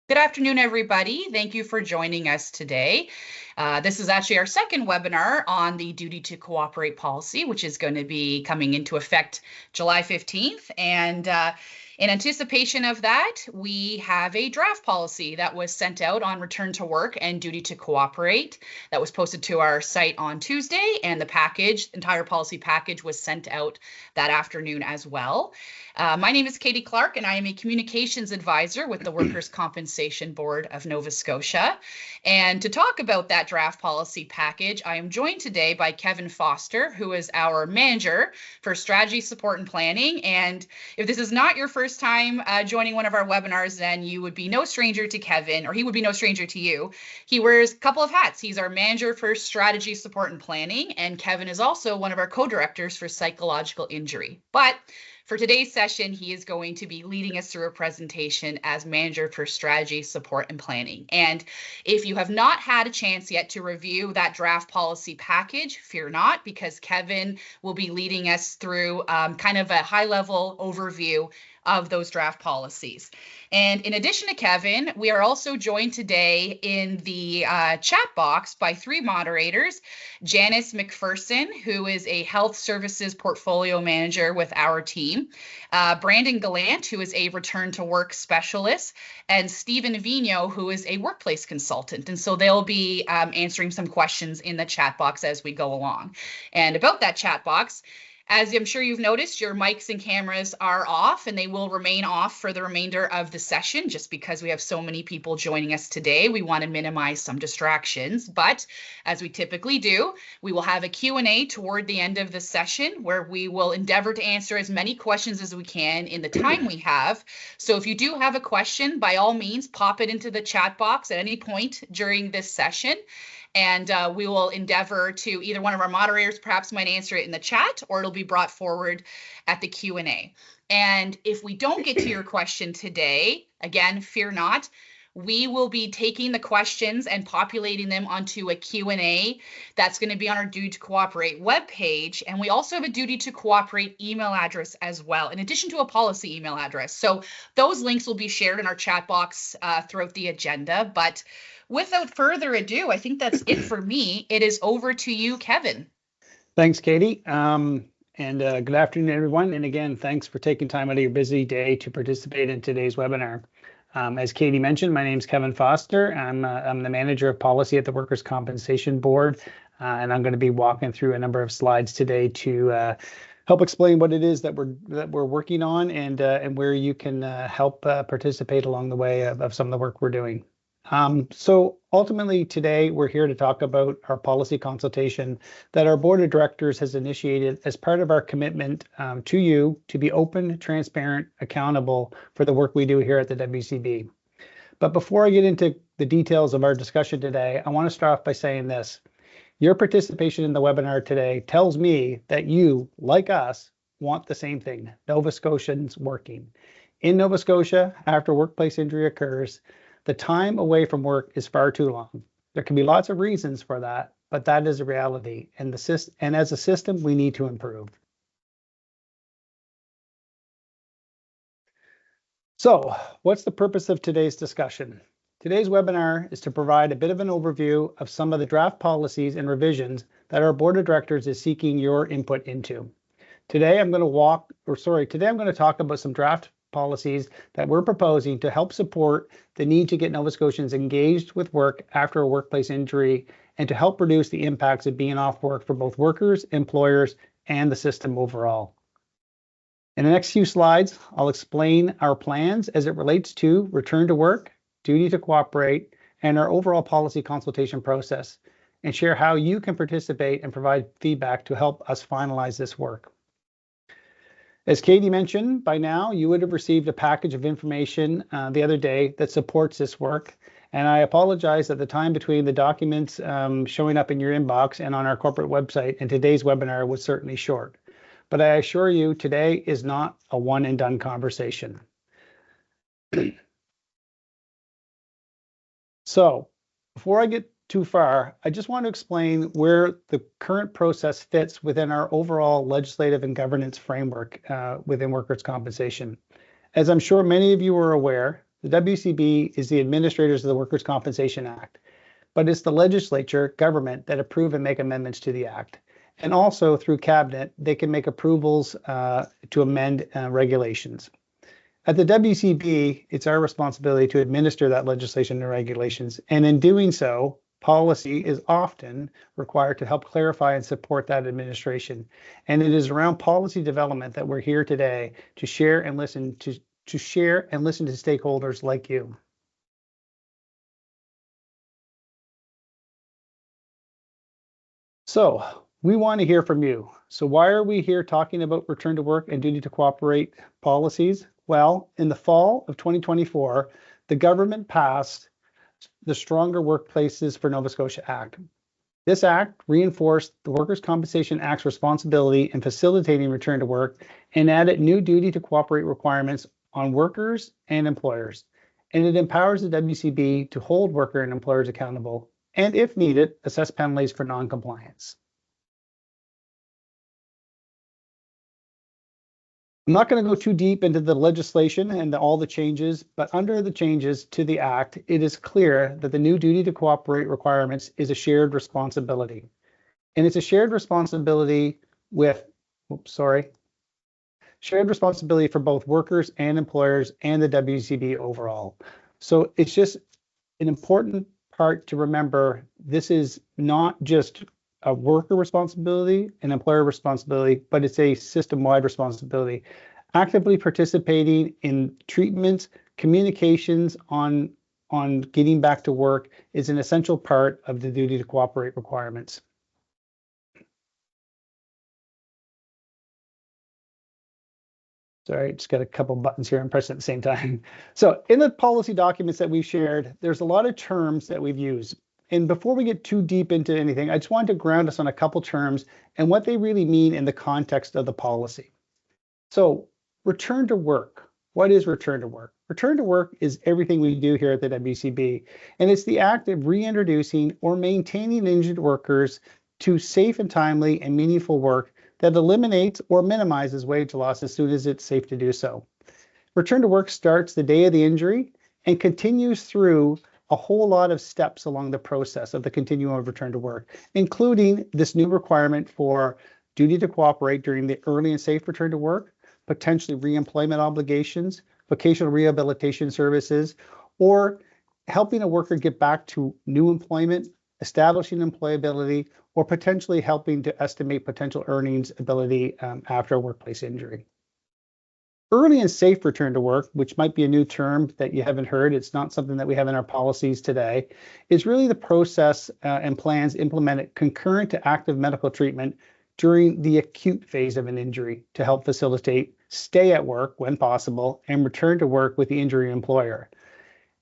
Good afternoon, everybody. Thank you for joining us today. This is actually our second webinar on the duty to cooperate policy, which is going to be coming into effect July 15th. And in anticipation of that, we have a draft policy that was sent out on return to work and duty to cooperate that was posted to our site on Tuesday, and the entire policy package was sent out that afternoon as well. My name is Katie Clark, and I am a communications advisor with the Workers' Compensation Board of Nova Scotia. And to talk about that draft policy package, I am joined today by Kevin Foster, who is our manager for strategy, support, and planning. And if this is not your first time joining one of our webinars, then you would be no stranger to Kevin, or he would be no stranger to you. He wears a couple of hats. He's our manager for strategy, support, and planning, and Kevin is also one of our co-directors for psychological injury. But for today's session, he is going to be leading us through a presentation as manager for strategy, support, and planning. And if you have not had a chance yet to review that draft policy package, fear not, because Kevin will be leading us through kind of a high-level overview of those draft policies. And in addition to Kevin, we are also joined today in the chat box by three moderators: Janice McPherson, who is a health services portfolio manager with our team, Brandon Gallant, who is a return to work specialist, and Stephen Vigno, who is a workplace consultant. And so they'll be answering some questions in the chat box as we go along. And about that chat box, as I'm sure you've noticed, your mics and cameras are off, and they will remain off for the remainder of the session just because we have so many people joining us today. We want to minimize some distractions, but as we typically do, we will have a Q&A toward the end of the session where we will endeavor to answer as many questions as we can in the time we have. So if you do have a question, by all means, pop it into the chat box at any point during this session. And we will endeavor to, either one of our moderators perhaps might answer it in the chat, or it'll be brought forward at the Q&A. And if we don't get to your question today, again, fear not, we will be taking the questions and populating them onto a Q&A that's going to be on our Duty to Cooperate webpage. And we also have a Duty to Cooperate email address as well, in addition to a policy email address. So those links will be shared in our chat box throughout the agenda. But without further ado, I think that's it for me. It is over to you, Kevin. Thanks, Katie. Good afternoon, everyone. And again, thanks for taking time out of your busy day to participate in today's webinar. As Katie mentioned, my name is Kevin Foster. I'm the manager of policy at the Workers' Compensation Board, and I'm going to be walking through a number of slides today to help explain what it is that we're working on and where you can help participate along the way of some of the work we're doing. So ultimately today we're here to talk about our policy consultation that our board of directors has initiated as part of our commitment to you to be open, transparent, accountable for the work we do here at the WCB. But before I get into the details of our discussion today, I want to start off by saying this. Your participation in the webinar today tells me that you, like us, want the same thing: Nova Scotians working. In Nova Scotia, after workplace injury occurs, the time away from work is far too long. There can be lots of reasons for that, but that is a reality. And as a system, we need to improve. So, what's the purpose of today's discussion? Today's webinar is to provide a bit of an overview of some of the draft policies and revisions that our board of directors is seeking your input into. Today I'm going to talk about some draft policies that we're proposing to help support the need to get Nova Scotians engaged with work after a workplace injury and to help reduce the impacts of being off work for both workers, employers, and the system overall. In the next few slides, I'll explain our plans as it relates to return to work, duty to cooperate, and our overall policy consultation process, and share how you can participate and provide feedback to help us finalize this work. As Katie mentioned, by now you would have received a package of information the other day that supports this work, and I apologize that the time between the documents showing up in your inbox and on our corporate website and today's webinar was certainly short. But I assure you, today is not a one and done conversation. So, before I get too far, I just want to explain where the current process fits within our overall legislative and governance framework within workers' compensation. As I'm sure many of you are aware, The WCB is the administrators of the Workers' Compensation Act, but it's the legislature, government, that approve and make amendments to the Act. And also through cabinet, they can make approvals to amend regulations. At the WCB, it's our responsibility to administer that legislation and regulations. And in doing so, policy is often required to help clarify and support that administration. And it is around policy development that we're here today to share and listen to stakeholders like you. So we want to hear from you. So why are we here talking about return to work and duty to cooperate policies? Well, in the fall of 2024, the government passed the Stronger Workplaces for Nova Scotia Act. This act reinforced the Workers' Compensation Act's responsibility in facilitating return to work and added new duty to cooperate requirements on workers and employers. And it empowers the WCB to hold worker and employers accountable and, if needed, assess penalties for non-compliance. I'm not going to go too deep into the legislation and all the changes, but under the changes to the Act, it is clear that the new duty to cooperate requirements is a shared responsibility. And it's a shared responsibility shared responsibility for both workers and employers and the WCB overall. So it's just an important part to remember. This is not just a worker responsibility, an employer responsibility, but it's a system-wide responsibility. Actively participating in treatments, communications on getting back to work is an essential part of the duty to cooperate requirements. Sorry, just got a couple buttons here and press at the same time. So in the policy documents that we've shared, there's a lot of terms that we've used. And before we get too deep into anything, I just wanted to ground us on a couple terms and what they really mean in the context of the policy. So return to work. What is return to work? Return to work is everything we do here at the WCB, and it's the act of reintroducing or maintaining injured workers to safe and timely and meaningful work that eliminates or minimizes wage loss as soon as it's safe to do so. Return to work starts the day of the injury and continues through a whole lot of steps along the process of the continuum of return to work, including this new requirement for duty to cooperate during the early and safe return to work, potentially reemployment obligations, vocational rehabilitation services, or helping a worker get back to new employment, establishing employability, or potentially helping to estimate potential earnings ability after a workplace injury. Early and safe return to work, which might be a new term that you haven't heard, it's not something that we have in our policies today, is really the process and plans implemented concurrent to active medical treatment during the acute phase of an injury to help facilitate stay at work when possible and return to work with the injury employer.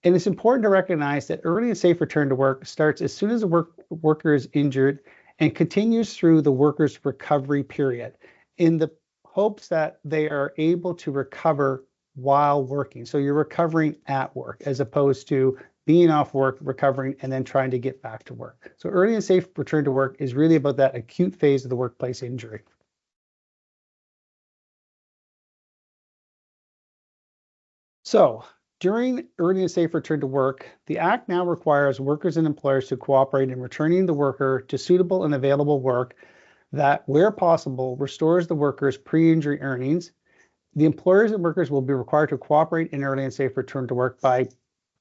And it's important to recognize that early and safe return to work starts as soon as the worker is injured and continues through the worker's recovery period in the hopes that they are able to recover while working. So you're recovering at work as opposed to being off work, recovering, and then trying to get back to work. So early and safe return to work is really about that acute phase of the workplace injury. So during early and safe return to work, the Act now requires workers and employers to cooperate in returning the worker to suitable and available work that, where possible, restores the worker's pre-injury earnings. The employers and workers will be required to cooperate in early and safe return to work by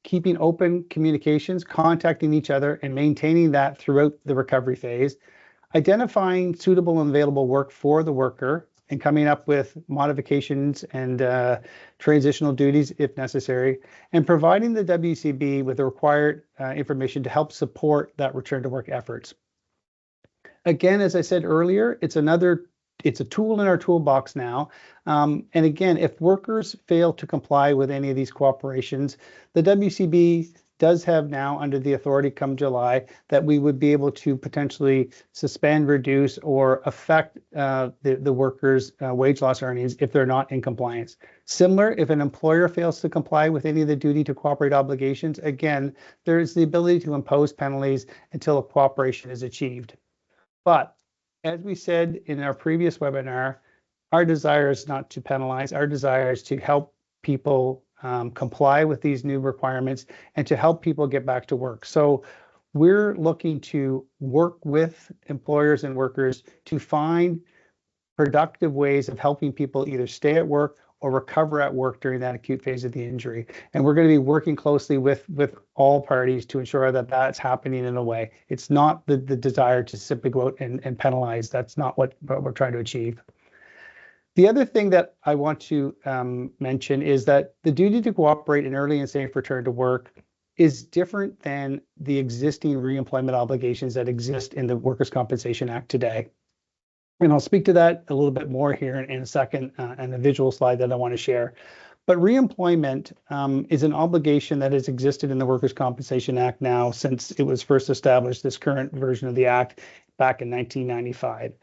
keeping open communications, contacting each other, and maintaining that throughout the recovery phase, identifying suitable and available work for the worker, and coming up with modifications and transitional duties if necessary, and providing the WCB with the required information to help support that return to work efforts. Again, as I said earlier, it's a tool in our toolbox now. And again, if workers fail to comply with any of these cooperations, the WCB does have now under the authority come July that we would be able to potentially suspend, reduce, or affect the workers' wage loss earnings if they're not in compliance. Similar, if an employer fails to comply with any of the duty to cooperate obligations, again, there's the ability to impose penalties until a cooperation is achieved. But as we said in our previous webinar, our desire is not to penalize. Our desire is to help people comply with these new requirements and to help people get back to work. So we're looking to work with employers and workers to find productive ways of helping people either stay at work or recover at work during that acute phase of the injury. And we're going to be working closely with all parties to ensure that that's happening in a way. It's not the desire to simply go out and penalize. That's not what we're trying to achieve. The other thing that I want to mention is that the duty to cooperate in early and safe return to work is different than the existing reemployment obligations that exist in the Workers' Compensation Act today. And I'll speak to that a little bit more here in a second and a visual slide that I want to share. But reemployment is an obligation that has existed in the Workers' Compensation Act now since it was first established, this current version of the Act, back in 1995.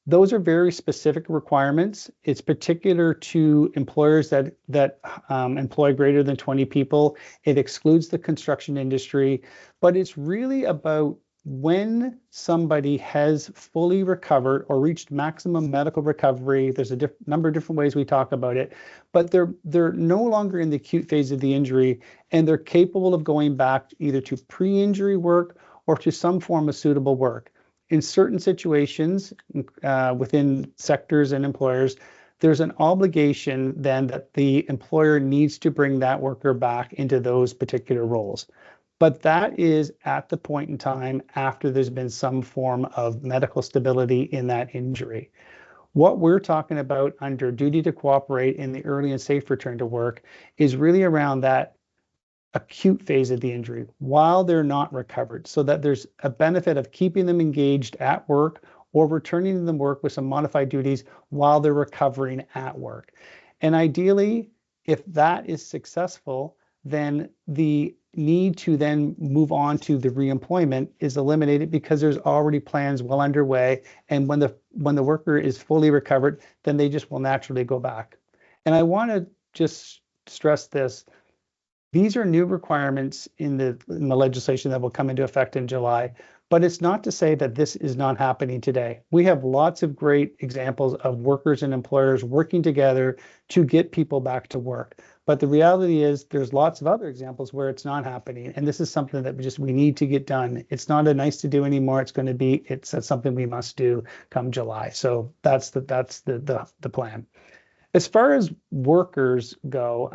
Those are very specific requirements. It's particular to employers that employ greater than 20 people. It excludes the construction industry, but it's really about when somebody has fully recovered or reached maximum medical recovery. There's a number of different ways we talk about it, but they're no longer in the acute phase of the injury, and they're capable of going back either to pre-injury work or to some form of suitable work. In certain situations, within sectors and employers, there's an obligation then that the employer needs to bring that worker back into those particular roles. But that is at the point in time after there's been some form of medical stability in that injury. What we're talking about under duty to cooperate in the early and safe return to work is really around that acute phase of the injury while they're not recovered, so that there's a benefit of keeping them engaged at work or returning to them work with some modified duties while they're recovering at work. And ideally, if that is successful, then the need to then move on to the reemployment is eliminated because there's already plans well underway. And when the worker is fully recovered, then they just will naturally go back. And I want to just stress this. These are new requirements in the legislation that will come into effect in July, but it's not to say that this is not happening today. We have lots of great examples of workers and employers working together to get people back to work. But the reality is there's lots of other examples where it's not happening. And this is something that we need to get done. It's not a nice to do anymore. It's something we must do come July. So that's the plan. As far as workers go,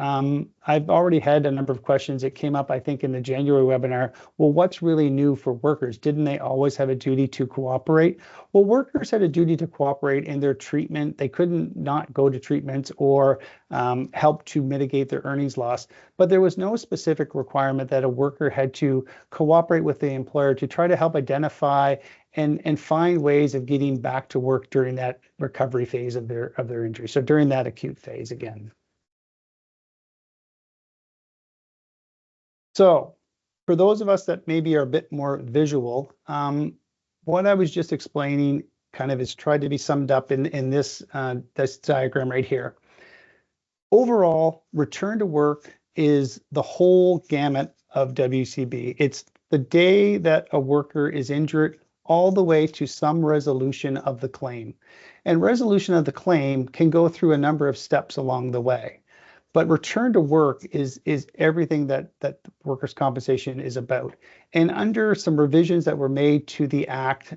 I've already had a number of questions that came up, I think, in the January webinar. Well, what's really new for workers? Didn't they always have a duty to cooperate? Well, workers had a duty to cooperate in their treatment. They couldn't not go to treatments or help to mitigate their earnings loss. But there was no specific requirement that a worker had to cooperate with the employer to try to help identify and find ways of getting back to work during that recovery phase of their injury. So during that acute phase again. So for those of us that maybe are a bit more visual, what I was just explaining kind of is tried to be summed up in this diagram right here. Overall, return to work is the whole gamut of WCB. It's the day that a worker is injured all the way to some resolution of the claim. And resolution of the claim can go through a number of steps along the way. But return to work is everything that workers' compensation is about. And under some revisions that were made to the Act,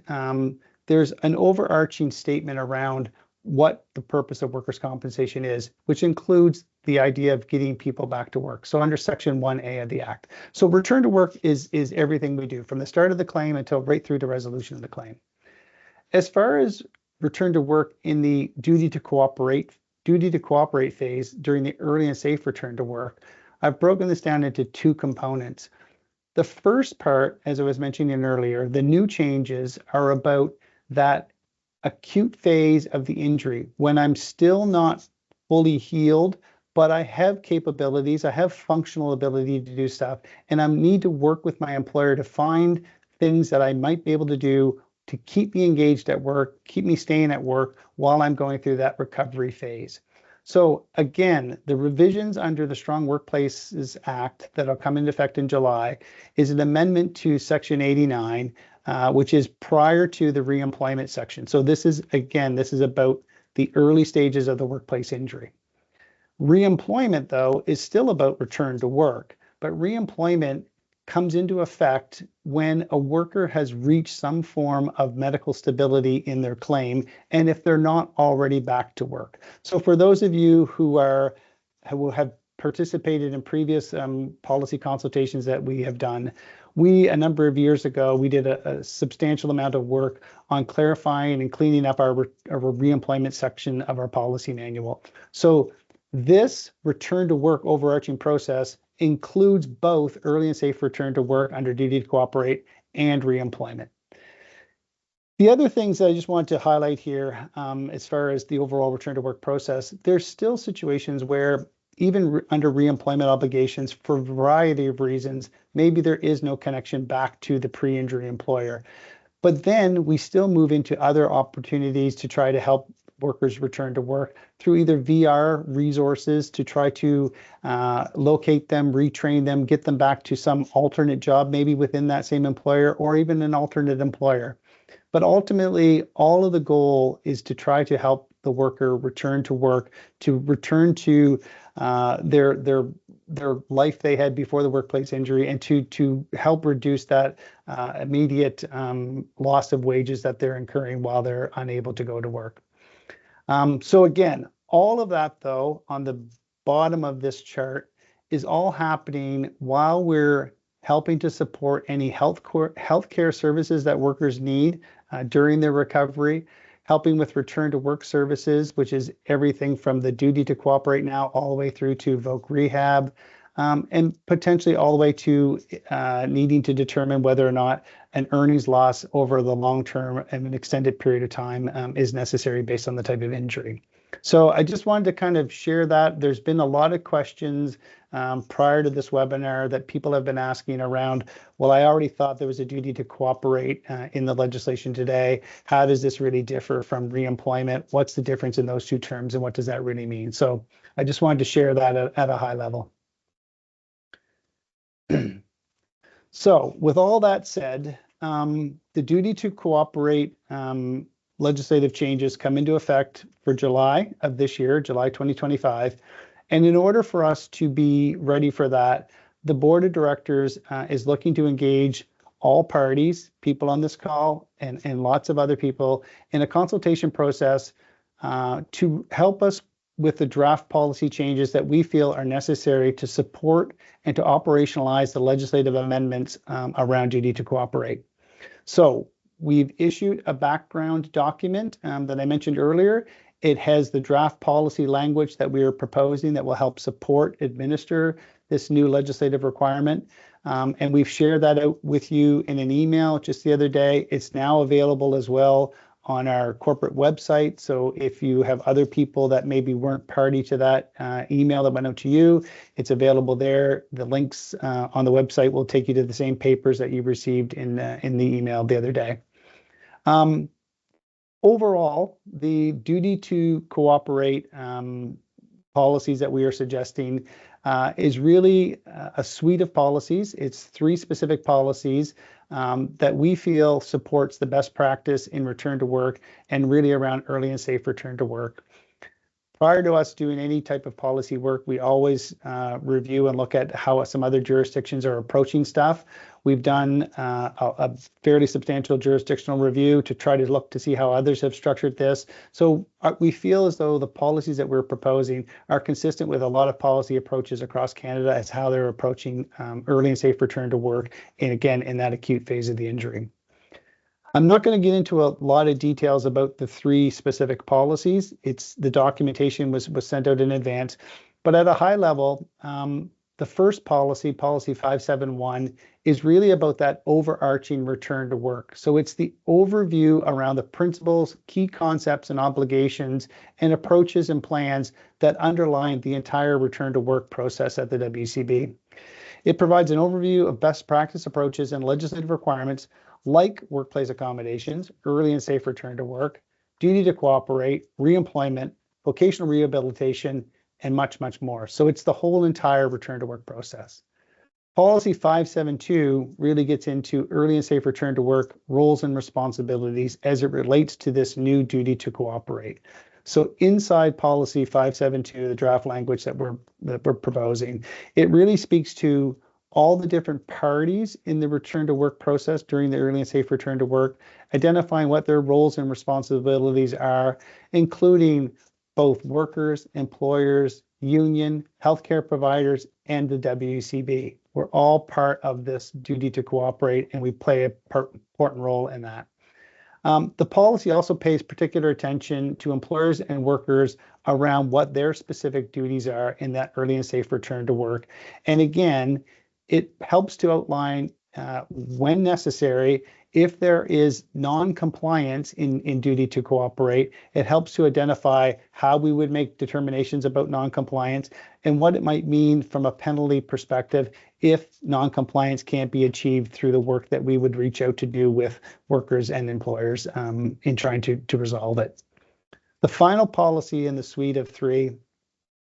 there's an overarching statement around what the purpose of workers' compensation is, which includes the idea of getting people back to work. So under Section 1A of the Act. So return to work is everything we do from the start of the claim until right through to resolution of the claim. As far as return to work in the duty to cooperate phase during the early and safe return to work, I've broken this down into two components. The first part, as I was mentioning earlier, the new changes are about that acute phase of the injury when I'm still not fully healed, but I have capabilities, I have functional ability to do stuff, and I need to work with my employer to find things that I might be able to do to keep me engaged at work, keep me staying at work while I'm going through that recovery phase. So again, the revisions under the Strong Workplaces Act that will come into effect in July is an amendment to Section 89, which is prior to the reemployment section. So this is about the early stages of the workplace injury. Reemployment, though, is still about return to work, but reemployment comes into effect when a worker has reached some form of medical stability in their claim, and if they're not already back to work. So for those of you who have participated in previous policy consultations that we have done, a number of years ago, we did a substantial amount of work on clarifying and cleaning up our reemployment section of our policy manual. So this return to work overarching process includes both early and safe return to work under duty to cooperate and reemployment. The other things that I just want to highlight here, as far as the overall return to work process, there's still situations where even under reemployment obligations, for a variety of reasons, maybe there is no connection back to the pre-injury employer. But then we still move into other opportunities to try to help workers return to work through either VR resources to try to locate them, retrain them, get them back to some alternate job, maybe within that same employer, or even an alternate employer. But ultimately, all of the goal is to try to help the worker return to work, to return to their life they had before the workplace injury, and to help reduce that immediate loss of wages that they're incurring while they're unable to go to work. So again, all of that, though, on the bottom of this chart is all happening while we're helping to support any healthcare services that workers need during their recovery, helping with return to work services, which is everything from the duty to cooperate now all the way through to voc rehab, and potentially all the way to needing to determine whether or not an earnings loss over the long term and an extended period of time is necessary based on the type of injury. So I just wanted to kind of share that. There's been a lot of questions prior to this webinar that people have been asking around, well, I already thought there was a duty to cooperate in the legislation today. How does this really differ from reemployment? What's the difference in those two terms, and what does that really mean? So I just wanted to share that at a high level. So with all that said, the duty to cooperate legislative changes come into effect for July of this year, July 2025. And in order for us to be ready for that, the board of directors is looking to engage all parties, people on this call, and lots of other people in a consultation process to help us with the draft policy changes that we feel are necessary to support and to operationalize the legislative amendments around duty to cooperate. So we've issued a background document that I mentioned earlier. It has the draft policy language that we are proposing that will help support, administer this new legislative requirement. And we've shared that out with you in an email just the other day. It's now available as well on our corporate website. So if you have other people that maybe weren't party to that email that went out to you, it's available there. The links on the website will take you to the same papers that you received in the email the other day. Overall, the duty to cooperate policies that we are suggesting is really a suite of policies. It's 3 specific policies that we feel supports the best practice in return to work and really around early and safe return to work. Prior to us doing any type of policy work, we always review and look at how some other jurisdictions are approaching stuff. We've done a fairly substantial jurisdictional review to try to look to see how others have structured this. So we feel as though the policies that we're proposing are consistent with a lot of policy approaches across Canada as how they're approaching early and safe return to work, and again, in that acute phase of the injury. I'm not going to get into a lot of details about the 3 specific policies. The documentation was sent out in advance, but at a high level, the first policy, policy 571, is really about that overarching return to work. So it's the overview around the principles, key concepts and obligations and approaches and plans that underline the entire return to work process at the WCB. It provides an overview of best practice approaches and legislative requirements like workplace accommodations, early and safe return to work, duty to cooperate, reemployment, vocational rehabilitation, and much, much more. So it's the whole entire return to work process. Policy 572 really gets into early and safe return to work roles and responsibilities as it relates to this new duty to cooperate. So inside policy 572, the draft language that we're proposing, it really speaks to all the different parties in the return to work process during the early and safe return to work, identifying what their roles and responsibilities are, including both workers, employers, union, healthcare providers, and the WCB. We're all part of this duty to cooperate, and we play an important role in that. The policy also pays particular attention to employers and workers around what their specific duties are in that early and safe return to work. And again, it helps to outline when necessary, if there is non-compliance in duty to cooperate, it helps to identify how we would make determinations about non-compliance and what it might mean from a penalty perspective if non-compliance can't be achieved through the work that we would reach out to do with workers and employers in trying to resolve it. The final policy in the suite of three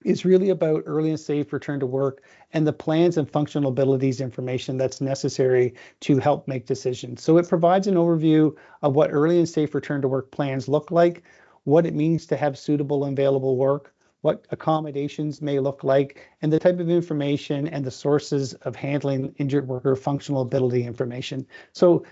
is really about early and safe return to work and the plans and functional abilities information that's necessary to help make decisions. So it provides an overview of what early and safe return to work plans look like, what it means to have suitable and available work, what accommodations may look like, and the type of information and the sources of handling injured worker functional ability information. So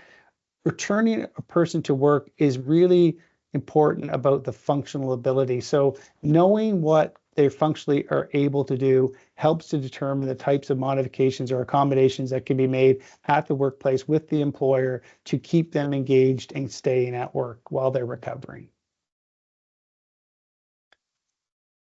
returning a person to work is really important about the functional ability. So knowing what they functionally are able to do helps to determine the types of modifications or accommodations that can be made at the workplace with the employer to keep them engaged and staying at work while they're recovering.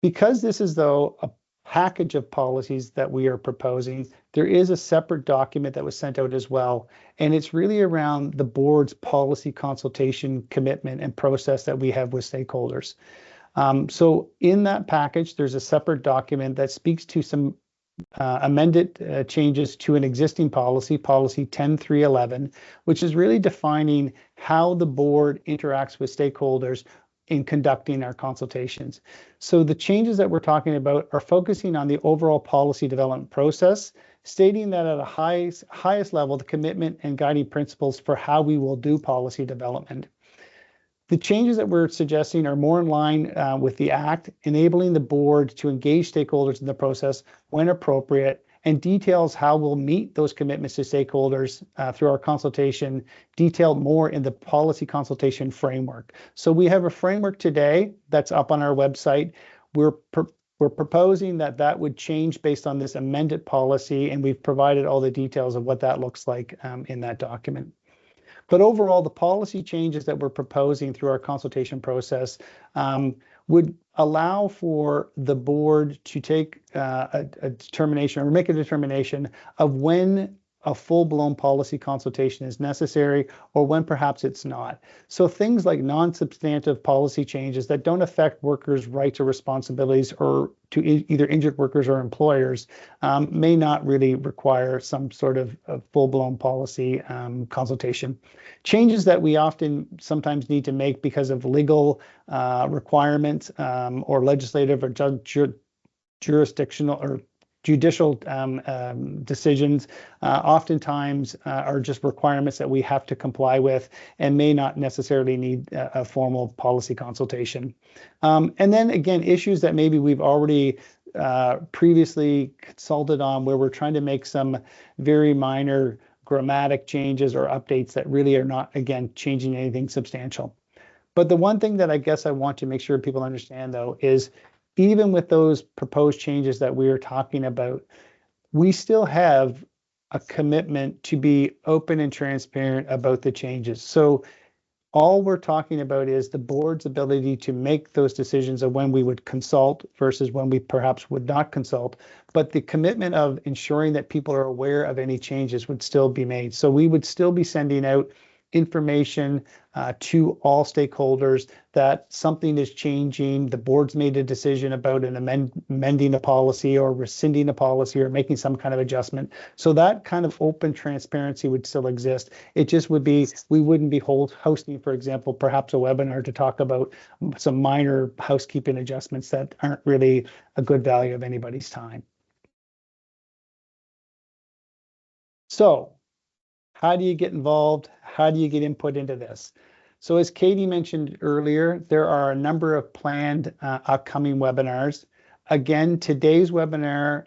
Because this is, though, a package of policies that we are proposing, there is a separate document that was sent out as well, and it's really around the board's policy consultation commitment and process that we have with stakeholders. So in that package, there's a separate document that speaks to some amended changes to an existing policy, policy 10311, which is really defining how the board interacts with stakeholders in conducting our consultations. So the changes that we're talking about are focusing on the overall policy development process, stating that at a highest level, the commitment and guiding principles for how we will do policy development. The changes that we're suggesting are more in line with the Act, enabling the board to engage stakeholders in the process when appropriate, and details how we'll meet those commitments to stakeholders through our consultation, detailed more in the policy consultation framework. So we have a framework today that's up on our website. We're proposing that would change based on this amended policy, and we've provided all the details of what that looks like in that document. But overall, the policy changes that we're proposing through our consultation process would allow for the board to take a determination or make a determination of when a full-blown policy consultation is necessary or when perhaps it's not. So things like non-substantive policy changes that don't affect workers' rights or responsibilities or to either injured workers or employers may not really require some sort of full-blown policy consultation. Changes that we sometimes need to make because of legal requirements or legislative or jurisdictional or judicial decisions oftentimes are just requirements that we have to comply with and may not necessarily need a formal policy consultation. And then again, issues that maybe we've already previously consulted on where we're trying to make some very minor grammatic changes or updates that really are not, again, changing anything substantial. But the one thing that I guess I want to make sure people understand, though, is even with those proposed changes that we are talking about, we still have a commitment to be open and transparent about the changes. So all we're talking about is the board's ability to make those decisions of when we would consult versus when we perhaps would not consult. But the commitment of ensuring that people are aware of any changes would still be made. So we would still be sending out information to all stakeholders that something is changing, the board's made a decision about amending a policy or rescinding a policy or making some kind of adjustment. So that kind of open transparency would still exist. It just would be, we wouldn't be hosting, for example, perhaps a webinar to talk about some minor housekeeping adjustments that aren't really a good value of anybody's time. So how do you get involved? How do you get input into this? So as Katie mentioned earlier, there are a number of planned upcoming webinars. Again, today's webinar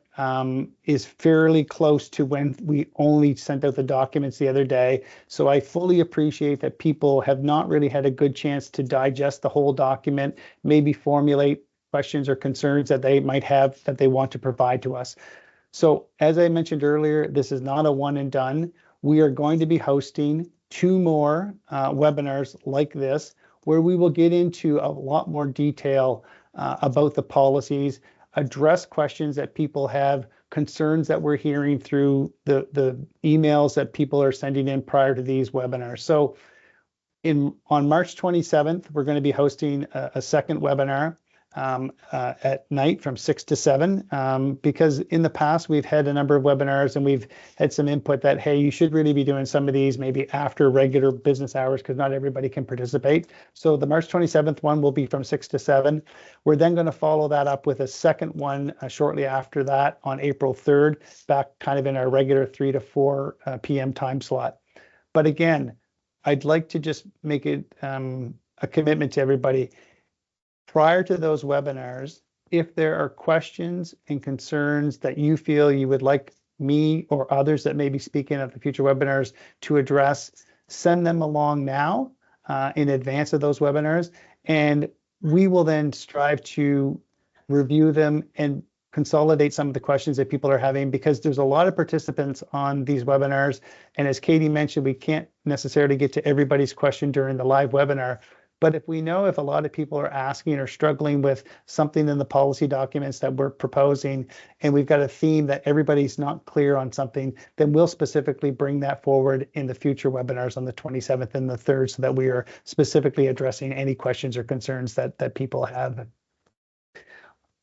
is fairly close to when we only sent out the documents the other day. So I fully appreciate that people have not really had a good chance to digest the whole document, maybe formulate questions or concerns that they might have that they want to provide to us. So as I mentioned earlier, this is not a one and done. We are going to be hosting 2 more webinars like this, where we will get into a lot more detail about the policies, address questions that people have, concerns that we're hearing through the emails that people are sending in prior to these webinars. So on March 27th, we're going to be hosting a second webinar at night from 6 to 7, because in the past we've had a number of webinars and we've had some input that, hey, you should really be doing some of these maybe after regular business hours because not everybody can participate. So the March 27th one will be from 6 to 7. We're then going to follow that up with a second one shortly after that on April 3rd, back kind of in our regular 3 to 4 p.m. time slot. But again, I'd like to just make it a commitment to everybody. Prior to those webinars, if there are questions and concerns that you feel you would like me or others that may be speaking at the future webinars to address, send them along now in advance of those webinars, and we will then strive to review them and consolidate some of the questions that people are having, because there's a lot of participants on these webinars. And as Katie mentioned, we can't necessarily get to everybody's question during the live webinar. But if we know if a lot of people are asking or struggling with something in the policy documents that we're proposing, and we've got a theme that everybody's not clear on something, then we'll specifically bring that forward in the future webinars on the 27th and the 3rd, so that we are specifically addressing any questions or concerns that people have.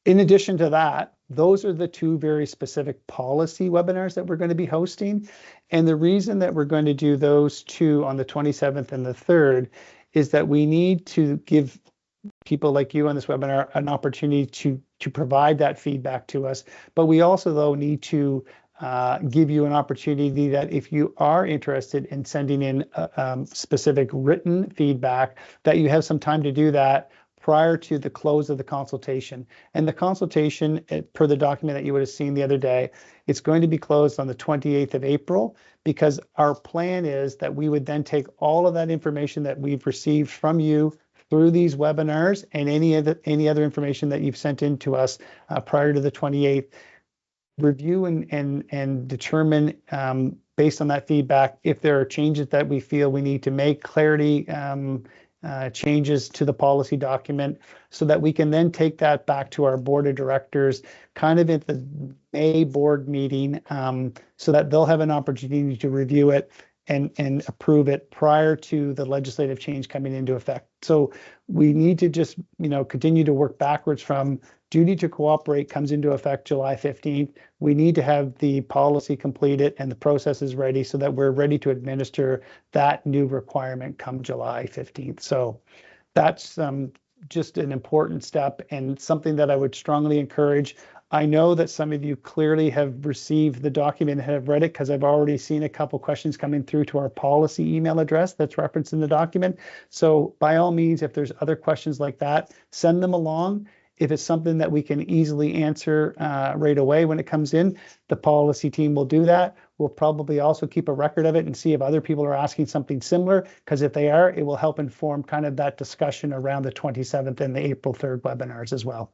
In addition to that, those are the 2 very specific policy webinars that we're going to be hosting. And the reason that we're going to do those 2 on the 27th and the 3rd is that we need to give people like you on this webinar an opportunity to provide that feedback to us. But we also, though, need to give you an opportunity that if you are interested in sending in specific written feedback, that you have some time to do that prior to the close of the consultation. And the consultation, per the document that you would have seen the other day, it's going to be closed on the 28th of April, because our plan is that we would then take all of that information that we've received from you through these webinars and any other information that you've sent in to us prior to the 28th, review and determine based on that feedback if there are changes that we feel we need to make, clarity changes to the policy document, so that we can then take that back to our board of directors kind of at the May board meeting, so that they'll have an opportunity to review it and approve it prior to the legislative change coming into effect. So we need to just, continue to work backwards from duty to cooperate comes into effect July 15th. We need to have the policy completed and the processes ready so that we're ready to administer that new requirement come July 15th. So that's just an important step and something that I would strongly encourage. I know that some of you clearly have received the document and have read it, because I've already seen a couple questions coming through to our policy email address that's referenced in the document. So by all means, if there's other questions like that, send them along. If it's something that we can easily answer right away when it comes in, the policy team will do that. We'll probably also keep a record of it and see if other people are asking something similar, because if they are, it will help inform kind of that discussion around the 27th and the April 3rd webinars as well.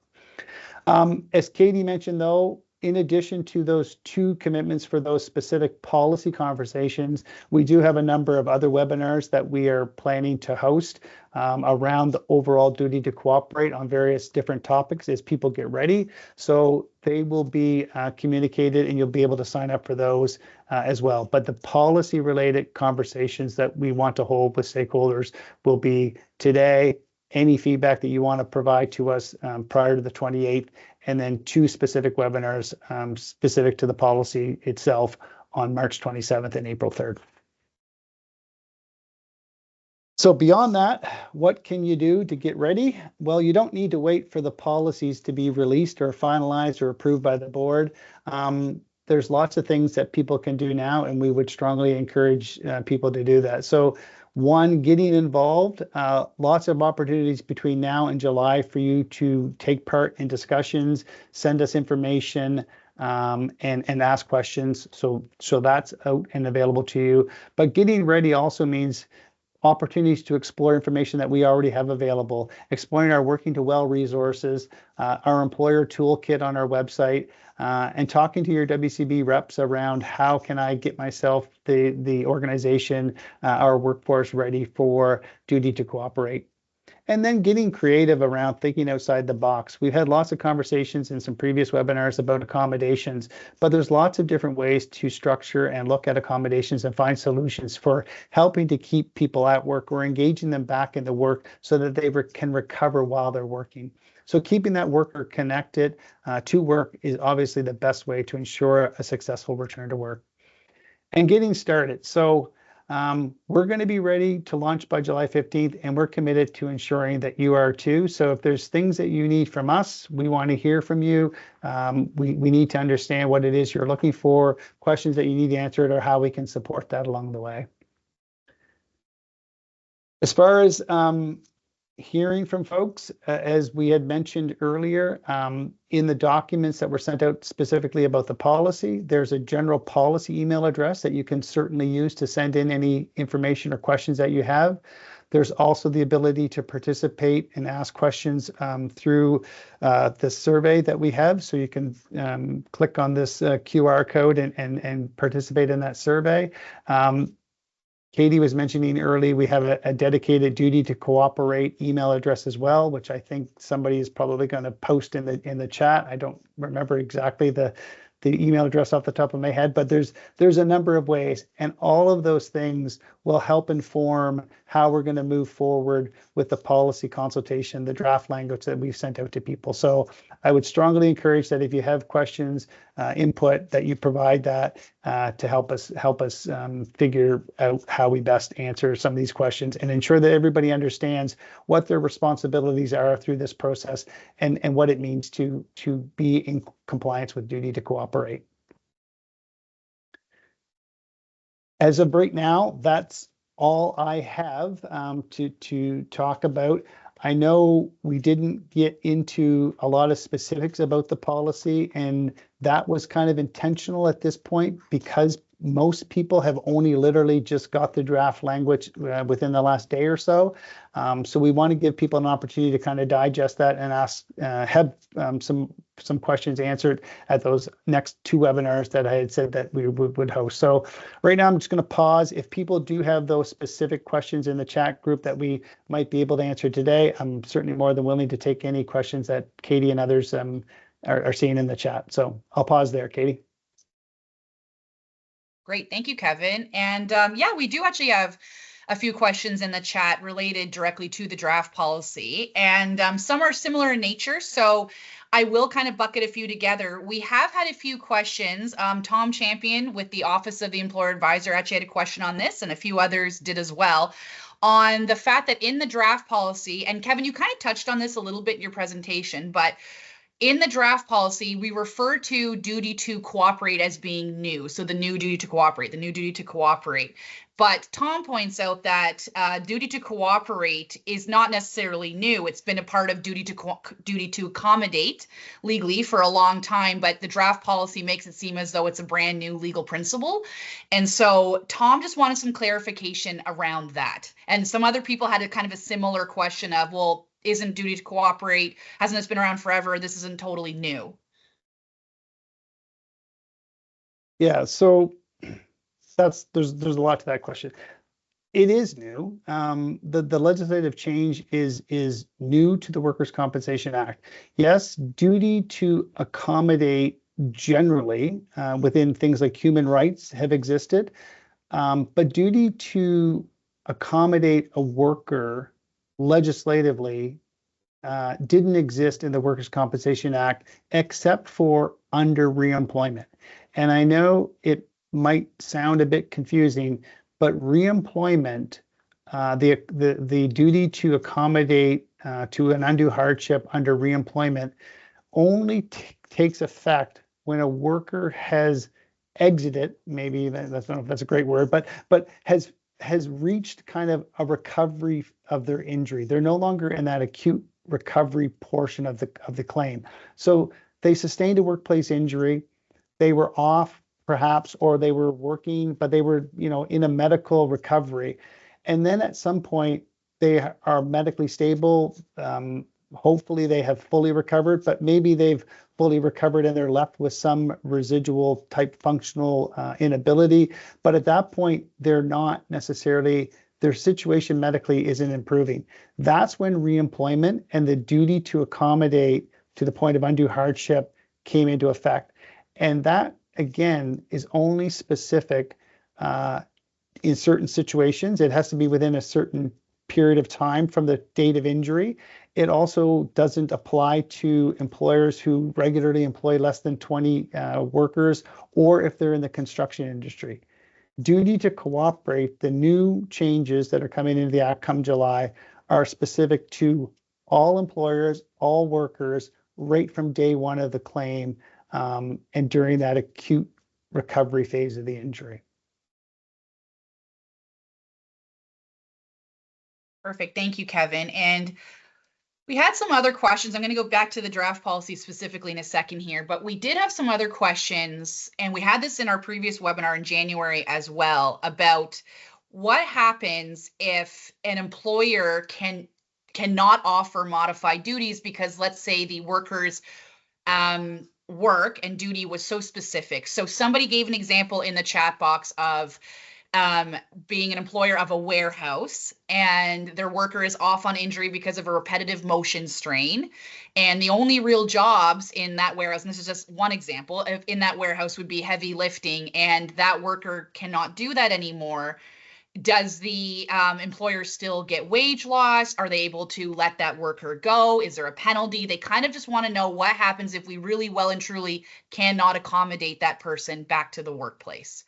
As Katie mentioned, though, in addition to those 2 commitments for those specific policy conversations, we do have a number of other webinars that we are planning to host around the overall duty to cooperate on various different topics as people get ready. So they will be communicated, and you'll be able to sign up for those as well. But the policy related conversations that we want to hold with stakeholders will be today, any feedback that you want to provide to us prior to the 28th, and then 2 specific webinars specific to the policy itself on March 27th and April 3rd. So beyond that, what can you do to get ready? Well, you don't need to wait for the policies to be released or finalized or approved by the board. There's lots of things that people can do now, and we would strongly encourage people to do that. So One, getting involved. Lots of opportunities between now and July for you to take part in discussions, send us information, and ask questions. So that's out and available to you. But getting ready also means opportunities to explore information that we already have available, exploring our Working to Well resources, our employer toolkit on our website, and talking to your WCB reps around how can I get myself, the organization, our workforce ready for duty to cooperate. And then getting creative around thinking outside the box. We've had lots of conversations in some previous webinars about accommodations, but there's lots of different ways to structure and look at accommodations and find solutions for helping to keep people at work or engaging them back into work so that they can recover while they're working. So keeping that worker connected to work is obviously the best way to ensure a successful return to work. And getting started. So we're going to be ready to launch by July 15th, and we're committed to ensuring that you are too. So if there's things that you need from us, we want to hear from you. We need to understand what it is you're looking for, questions that you need answered, or how we can support that along the way. As far as hearing from folks, as we had mentioned earlier, in the documents that were sent out specifically about the policy, there's a general policy email address that you can certainly use to send in any information or questions that you have. There's also the ability to participate and ask questions through the survey that we have. So you can click on this QR code and participate in that survey. Katie was mentioning early, we have a dedicated duty to cooperate email address as well, which I think somebody is probably going to post in the chat. I don't remember exactly the email address off the top of my head, but there's a number of ways, and all of those things will help inform how we're going to move forward with the policy consultation, the draft language that we've sent out to people. So I would strongly encourage that if you have questions, input, that you provide that to help us figure out how we best answer some of these questions and ensure that everybody understands what their responsibilities are through this process and what it means to be in compliance with duty to cooperate. As of right now, that's all I have to talk about. I know we didn't get into a lot of specifics about the policy, and that was kind of intentional at this point because most people have only literally just got the draft language within the last day or so. So we want to give people an opportunity to kind of digest that and ask, have some questions answered at those next two webinars that I had said that we would host. So right now I'm just going to pause. If people do have those specific questions in the chat group that we might be able to answer today, I'm certainly more than willing to take any questions that Katie and others are seeing in the chat. So I'll pause there, Katie. Great, thank you, Kevin. And yeah, we do actually have a few questions in the chat related directly to the draft policy, and some are similar in nature. So I will kind of bucket a few together. We have had a few questions. Tom Champion with the Office of the Employer Advisor actually had a question on this, and a few others did as well, on the fact that in the draft policy, and Kevin, you kind of touched on this a little bit in your presentation, but in the draft policy, we refer to duty to cooperate as being new. So the new duty to cooperate, the new duty to cooperate. But Tom points out that duty to cooperate is not necessarily new. It's been a part of duty to accommodate legally for a long time, but the draft policy makes it seem as though it's a brand new legal principle. And so Tom just wanted some clarification around that. And some other people had a kind of a similar question of, well, isn't duty to cooperate, hasn't this been around forever? This isn't totally new. Yeah, so there's a lot to that question. It is new. The legislative change is new to the Workers' Compensation Act. Yes, duty to accommodate generally within things like human rights have existed, but duty to accommodate a worker legislatively didn't exist in the Workers' Compensation Act except for under reemployment. And I know it might sound a bit confusing, but reemployment, the duty to accommodate to an undue hardship under reemployment only takes effect when a worker has exited, maybe that's, I don't know if that's a great word, but has has reached kind of a recovery of their injury. They're no longer in that acute recovery portion of the claim. So they sustained a workplace injury. They were off perhaps, or they were working, but they were, in a medical recovery. And then at some point they are medically stable. Hopefully they have fully recovered, but maybe they've fully recovered and they're left with some residual type functional inability. But at that point, they're not necessarily, their situation medically isn't improving. That's when reemployment and the duty to accommodate to the point of undue hardship came into effect. And that, again, is only specific in certain situations. It has to be within a certain period of time from the date of injury. It also doesn't apply to employers who regularly employ less than 20 workers, or if they're in the construction industry. Duty to cooperate, the new changes that are coming into the Act come July, are specific to all employers, all workers, right from day one of the claim, and during that acute recovery phase of the injury. Perfect. Thank you, Kevin. And we had some other questions. I'm going to go back to the draft policy specifically in a second here, but we did have some other questions, and we had this in our previous webinar in January as well, about what happens if an employer cannot offer modified duties because, let's say, the workers work and duty was so specific. So somebody gave an example in the chat box of being an employer of a warehouse, and their worker is off on injury because of a repetitive motion strain. And the only real jobs in that warehouse, and this is just one example, in that warehouse would be heavy lifting, and that worker cannot do that anymore. Does the employer still get wage loss? Are they able to let that worker go? Is there a penalty? They kind of just want to know what happens if we really well and truly cannot accommodate that person back to the workplace.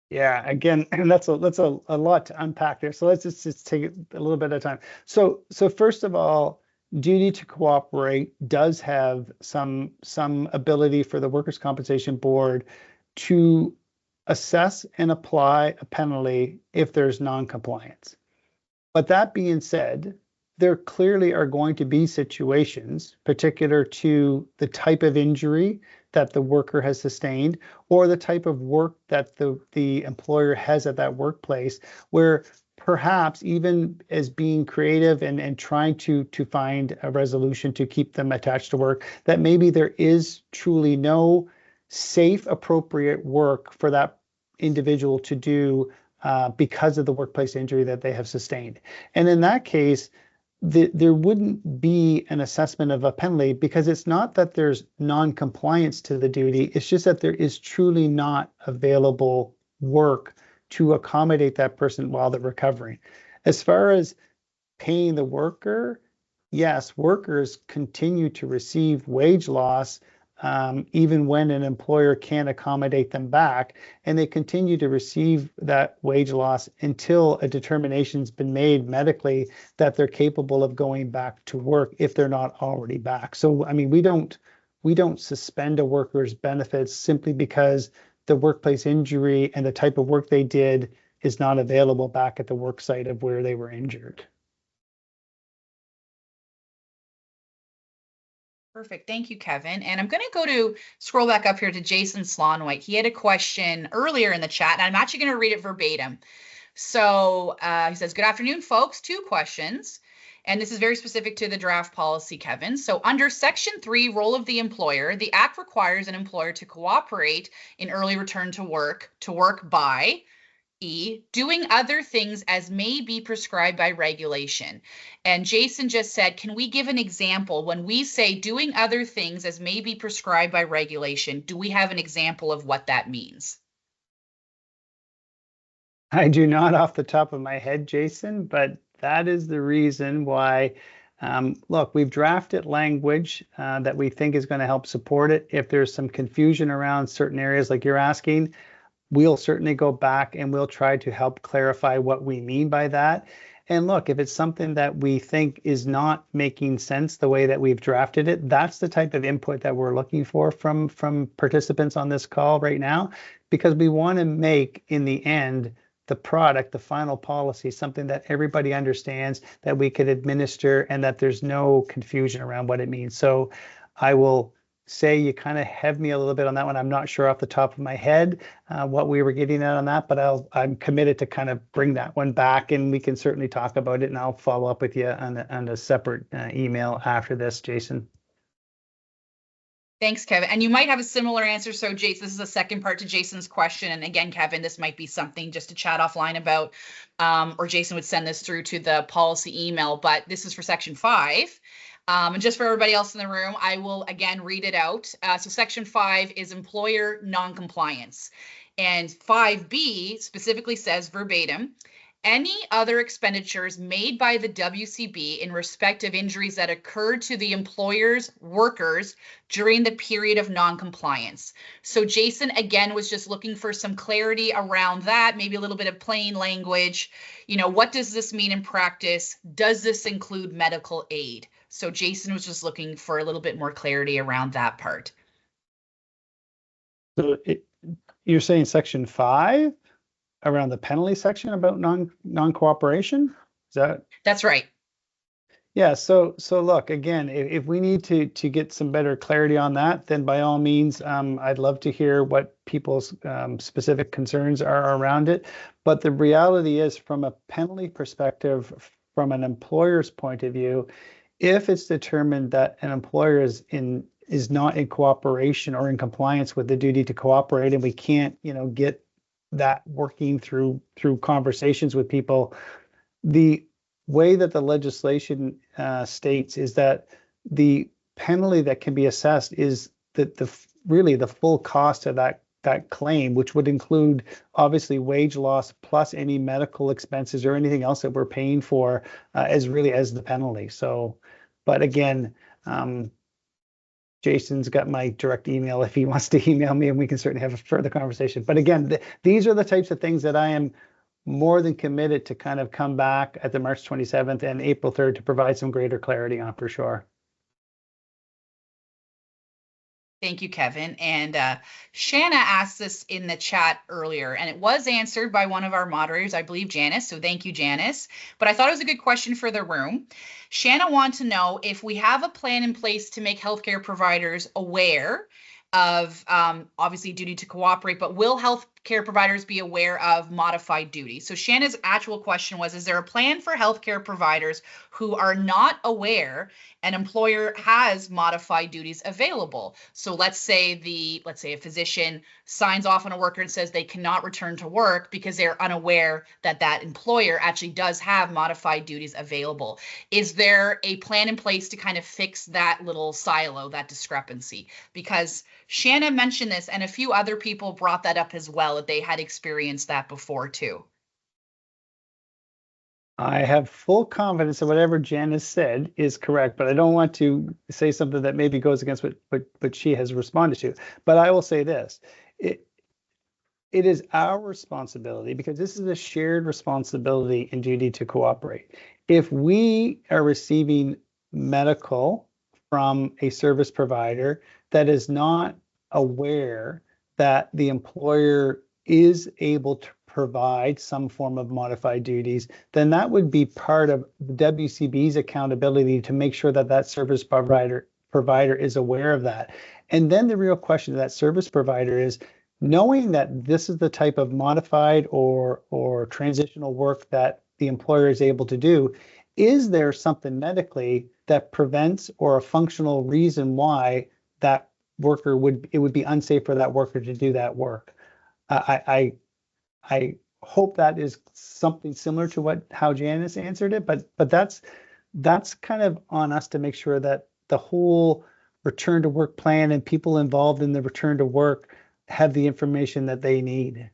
Yeah, again, and that's a lot to unpack there. So let's just take a little bit of time. So first of all, duty to cooperate does have some ability for the Workers' Compensation Board to assess and apply a penalty if there's non-compliance. But that being said, there clearly are going to be situations particular to the type of injury that the worker has sustained, or the type of work that the employer has at that workplace, where perhaps even as being creative and trying to find a resolution to keep them attached to work, that maybe there is truly no safe, appropriate work for that individual to do because of the workplace injury that they have sustained. And in that case, there wouldn't be an assessment of a penalty, because it's not that there's non-compliance to the duty, it's just that there is truly not available work to accommodate that person while they're recovering. As far as paying the worker, yes, workers continue to receive wage loss even when an employer can't accommodate them back, and they continue to receive that wage loss until a determination's been made medically that they're capable of going back to work if they're not already back. So, I mean, we don't suspend a worker's benefits simply because the workplace injury and the type of work they did is not available back at the work site of where they were injured. Perfect. Thank you, Kevin. And I'm going to scroll back up here to Jason Slonwhite. He had a question earlier in the chat, and I'm actually going to read it verbatim. So he says, good afternoon, folks. 2 questions. And this is very specific to the draft policy, Kevin. So under Section 3, role of the employer, the Act requires an employer to cooperate in early return to work by doing other things as may be prescribed by regulation. And Jason just said, can we give an example? When we say doing other things as may be prescribed by regulation, do we have an example of what that means? I do not off the top of my head, Jason, but that is the reason why, look, we've drafted language that we think is going to help support it. If there's some confusion around certain areas like you're asking, we'll certainly go back and we'll try to help clarify what we mean by that. And look, if it's something that we think is not making sense the way that we've drafted it, that's the type of input that we're looking for from participants on this call right now, because we want to make, in the end, the product, the final policy, something that everybody understands, that we could administer, and that there's no confusion around what it means. So I will say you kind of have me a little bit on that one. I'm not sure off the top of my head what we were getting at on that, but I'm committed to kind of bring that one back, and we can certainly talk about it, and I'll follow up with you on a separate email after this, Jason. Thanks, Kevin. And you might have a similar answer. So, Jason, this is the second part to Jason's question. And again, Kevin, this might be something just to chat offline about, or Jason would send this through to the policy email, but this is for section 5. And just for everybody else in the room, I will again read it out. So section 5 is employer noncompliance. And 5B specifically says verbatim, any other expenditures made by the WCB in respect of injuries that occurred to the employer's workers during the period of noncompliance. So Jason, again, was just looking for some clarity around that, maybe a little bit of plain language. You know, what does this mean in practice? Does this include medical aid? So Jason was just looking for a little bit more clarity around that part. So you're saying section 5? Around the penalty section about non-cooperation? That's right. Yeah, so look, again, if we need to get some better clarity on that, then by all means, I'd love to hear what people's specific concerns are around it. But the reality is, from a penalty perspective, from an employer's point of view, if it's determined that an employer is not in cooperation or in compliance with the duty to cooperate, and we can't, get that working through conversations with people, the way that the legislation states is that the penalty that can be assessed is really the full cost of that claim, which would include obviously wage loss plus any medical expenses or anything else that we're paying for as the penalty. So, but again, Jason's got my direct email if he wants to email me, and we can certainly have a further conversation. But again, these are the types of things that I am more than committed to kind of come back at the March 27th and April 3rd to provide some greater clarity on, for sure. Thank you, Kevin. And Shanna asked this in the chat earlier, and it was answered by one of our moderators, I believe Janice. So thank you, Janice. But I thought it was a good question for the room. Shanna wanted to know if we have a plan in place to make healthcare providers aware of obviously duty to cooperate, but will healthcare providers be aware of modified duty? So Shanna's actual question was, is there a plan for healthcare providers who are not aware an employer has modified duties available? So let's say a physician signs off on a worker and says they cannot return to work because they're unaware that that employer actually does have modified duties available. Is there a plan in place to kind of fix that little silo, that discrepancy? Because Shanna mentioned this, and a few other people brought that up as well, that they had experienced that before too. I have full confidence that whatever Janice said is correct, but I don't want to say something that maybe goes against what she has responded to. But I will say this. It is our responsibility, because this is a shared responsibility and duty to cooperate. If we are receiving medical from a service provider that is not aware that the employer is able to provide some form of modified duties, then that would be part of the WCB's accountability to make sure that that service provider is aware of that. And then the real question to that service provider is, knowing that this is the type of modified or transitional work that the employer is able to do, is there something medically that prevents, or a functional reason why that worker it would be unsafe for that worker to do that work? I hope that is something similar to how Janice answered it, but that's kind of on us to make sure that the whole return to work plan and people involved in the return to work have the information that they need.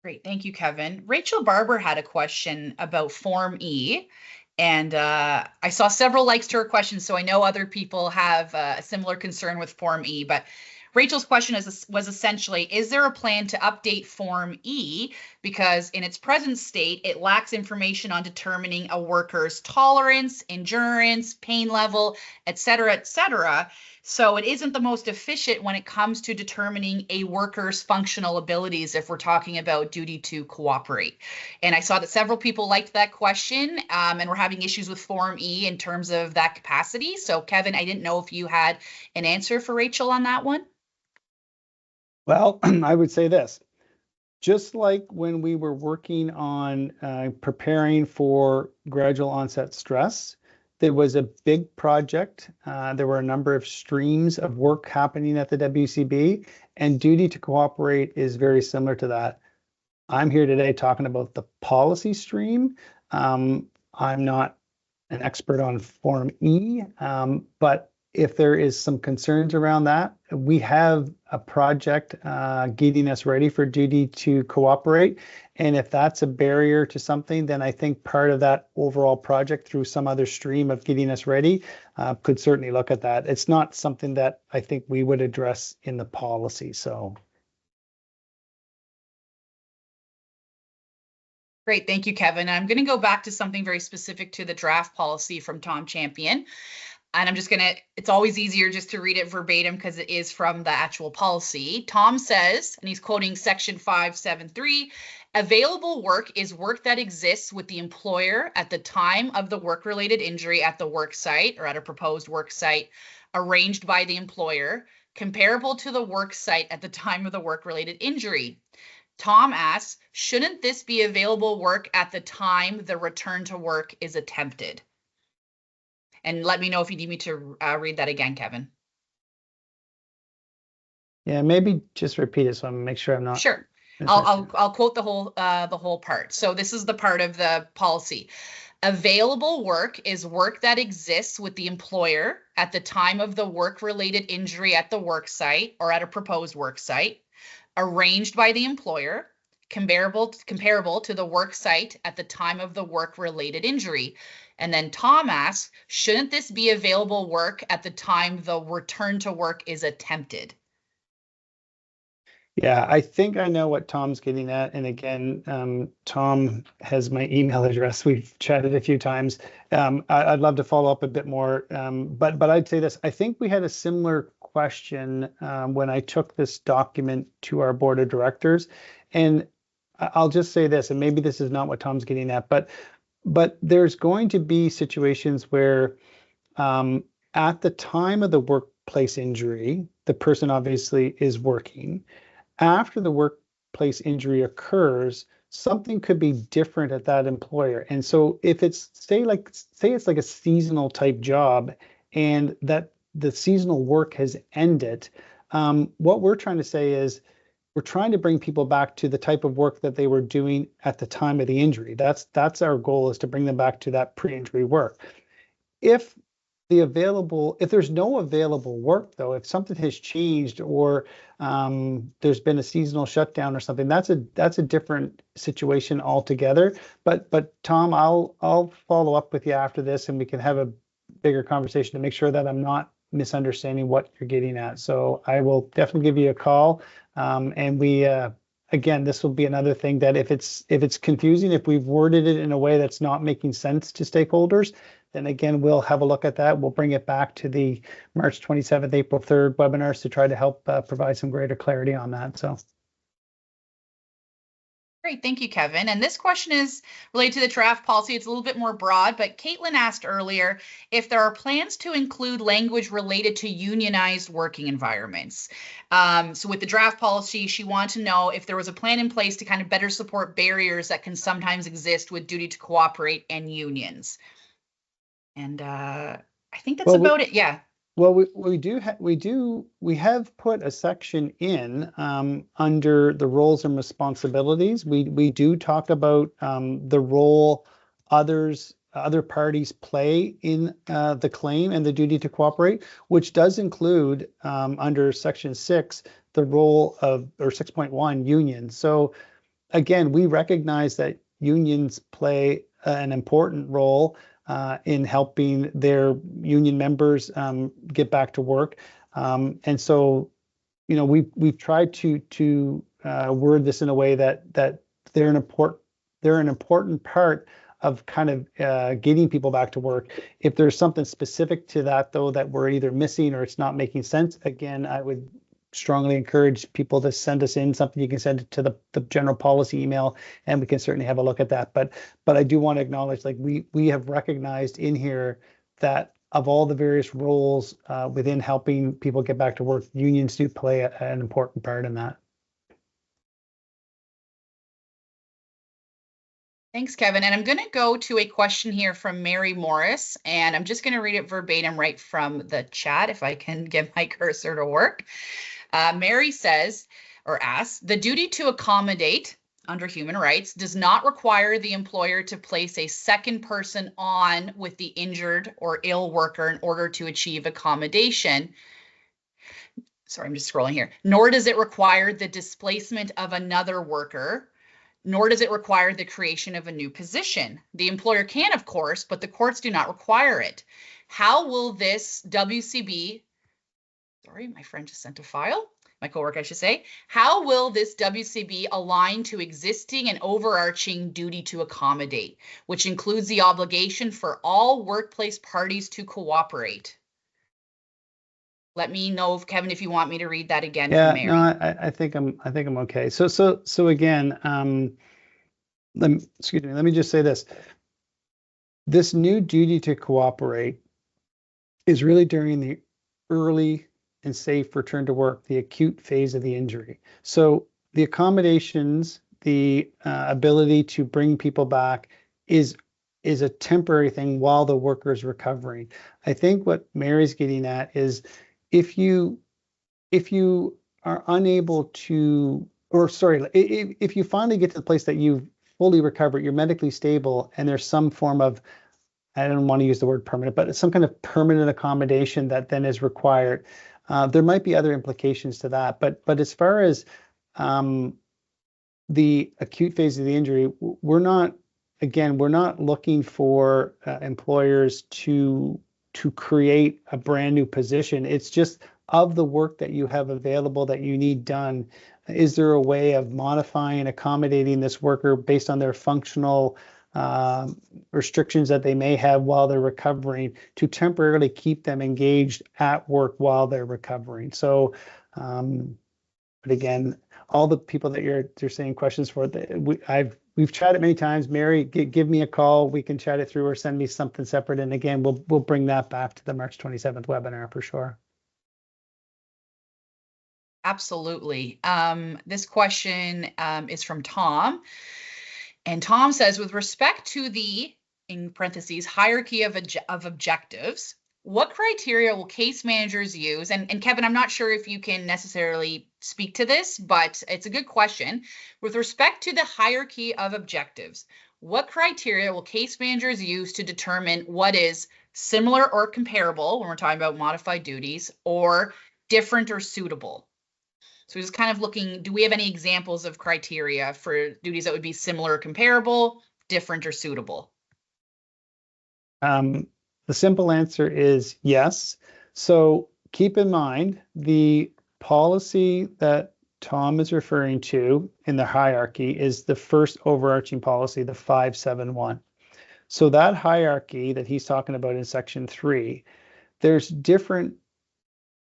Great, thank you, Kevin. Rachel Barber had a question about Form E, and I saw several likes to her question, so I know other people have a similar concern with Form E, but Rachel's question was essentially, is there a plan to update Form E? Because in its present state, it lacks information on determining a worker's tolerance, endurance, pain level, et cetera, So it isn't the most efficient when it comes to determining a worker's functional abilities if we're talking about duty to cooperate. And I saw that several people liked that question, and we're having issues with Form E in terms of that capacity. So Kevin, I didn't know if you had an answer for Rachel on that one. Well, I would say this. Just like when we were working on preparing for gradual onset stress, there was a big project. There were a number of streams of work happening at the WCB, and duty to cooperate is very similar to that. I'm here today talking about the policy stream. I'm not an expert on Form E, but if there is some concerns around that, we have a project getting us ready for duty to cooperate. And if that's a barrier to something, then I think part of that overall project through some other stream of getting us ready could certainly look at that. It's not something that I think we would address in the policy. So. Great, thank you, Kevin. I'm going to go back to something very specific to the draft policy from Tom Champion. And I'm just going to, it's always easier just to read it verbatim because it is from the actual policy. Tom says, and he's quoting section 573, available work is work that exists with the employer at the time of the work-related injury at the work site or at a proposed work site arranged by the employer, comparable to the work site at the time of the work-related injury. Tom asks, shouldn't this be available work at the time the return to work is attempted? And let me know if you need me to read that again, Kevin. Yeah, maybe just repeat it so I make sure I'm not. Sure. I'll quote the whole part. So this is the part of the policy. Available work is work that exists with the employer at the time of the work-related injury at the work site or at a proposed work site, arranged by the employer, comparable to the work site at the time of the work-related injury. And then Tom asks, shouldn't this be available work at the time the return to work is attempted? Yeah, I think I know what Tom's getting at. And again, Tom has my email address. We've chatted a few times. I'd love to follow up a bit more. But I'd say this. I think we had a similar question when I took this document to our board of directors. And I'll just say this, and maybe this is not what Tom's getting at, but there's going to be situations where at the time of the workplace injury, the person obviously is working. After the workplace injury occurs, something could be different at that employer. And so if it's say it's like a seasonal type job and that the seasonal work has ended, what we're trying to say is we're trying to bring people back to the type of work that they were doing at the time of the injury. That's our goal, is to bring them back to that pre-injury work. If there's no available work, though, if something has changed or there's been a seasonal shutdown or something, that's a different situation altogether. But Tom, I'll follow up with you after this, and we can have a bigger conversation to make sure that I'm not misunderstanding what you're getting at. So I will definitely give you a call, and we. Again, this will be another thing that if it's confusing, if we've worded it in a way that's not making sense to stakeholders, then again, we'll have a look at that. We'll bring it back to the March 27th, April 3rd webinars to try to help provide some greater clarity on that. So. Great, thank you, Kevin. And this question is related to the draft policy. It's a little bit more broad, but Caitlin asked earlier if there are plans to include language related to unionized working environments. So with the draft policy, she wanted to know if there was a plan in place to kind of better support barriers that can sometimes exist with duty to cooperate and unions. And I think that's about it. Yeah. Well, we have put a section in under the roles and responsibilities. We do talk about the role other parties play in the claim and the duty to cooperate, which does include under section 6 the role of, or 6.1, unions. So again, we recognize that unions play an important role in helping their union members get back to work. And so, we've tried to word this in a way that they're an important part kind of getting people back to work. If there's something specific to that, though, that we're either missing or it's not making sense, again, I would strongly encourage people to send us in something. You can send it to the general policy email, and we can certainly have a look at that. But I do want to acknowledge, like, we have recognized in here that of all the various roles within helping people get back to work, unions do play an important part in that. Thanks, Kevin. And I'm going to go to a question here from Mary Morris, and I'm just going to read it verbatim right from the chat if I can get my cursor to work. Mary says, or asks, the duty to accommodate under human rights does not require the employer to place a second person on with the injured or ill worker in order to achieve accommodation. Sorry, I'm just scrolling here. Nor does it require the displacement of another worker, nor does it require the creation of a new position. The employer can, of course, but the courts do not require it. How will this WCB, sorry, my friend just sent a file, my coworker, I should say, how will this WCB align to existing and overarching duty to accommodate, which includes the obligation for all workplace parties to cooperate? Let me know, if Kevin, if you want me to read that again. Yeah, from Mary. no, I think I'm okay. So again, excuse me, let me just say this. This new duty to cooperate is really during the early and safe return to work, the acute phase of the injury. So the accommodations, the ability to bring people back is a temporary thing while the worker is recovering. I think what Mary's getting at is if you are unable to, or sorry, if you finally get to the place that you've fully recovered, you're medically stable, and there's some form of, I don't want to use the word permanent, but some kind of permanent accommodation that then is required. There might be other implications to that, but as far as the acute phase of the injury, we're not looking for employers to create a brand new position. It's just, of the work that you have available that you need done, is there a way of modifying, accommodating this worker based on their functional restrictions that they may have while they're recovering, to temporarily keep them engaged at work while they're recovering? So, but again, all the people that you're saying questions for, we've chatted many times. Mary, give me a call. We can chat it through, or send me something separate. And again, we'll bring that back to the March 27th webinar for sure. Absolutely. This question is from Tom. And Tom says, with respect to the, in parentheses, hierarchy of objectives, what criteria will case managers use? And Kevin, I'm not sure if you can necessarily speak to this, but it's a good question. With respect to the hierarchy of objectives, what criteria will case managers use to determine what is similar or comparable, when we're talking about modified duties, or different or suitable? So just kind of looking, do we have any examples of criteria for duties that would be similar or comparable, different or suitable? The simple answer is yes. So keep in mind, the policy that Tom is referring to in the hierarchy is the first overarching policy, the 571. So that hierarchy that he's talking about in section 3, there's different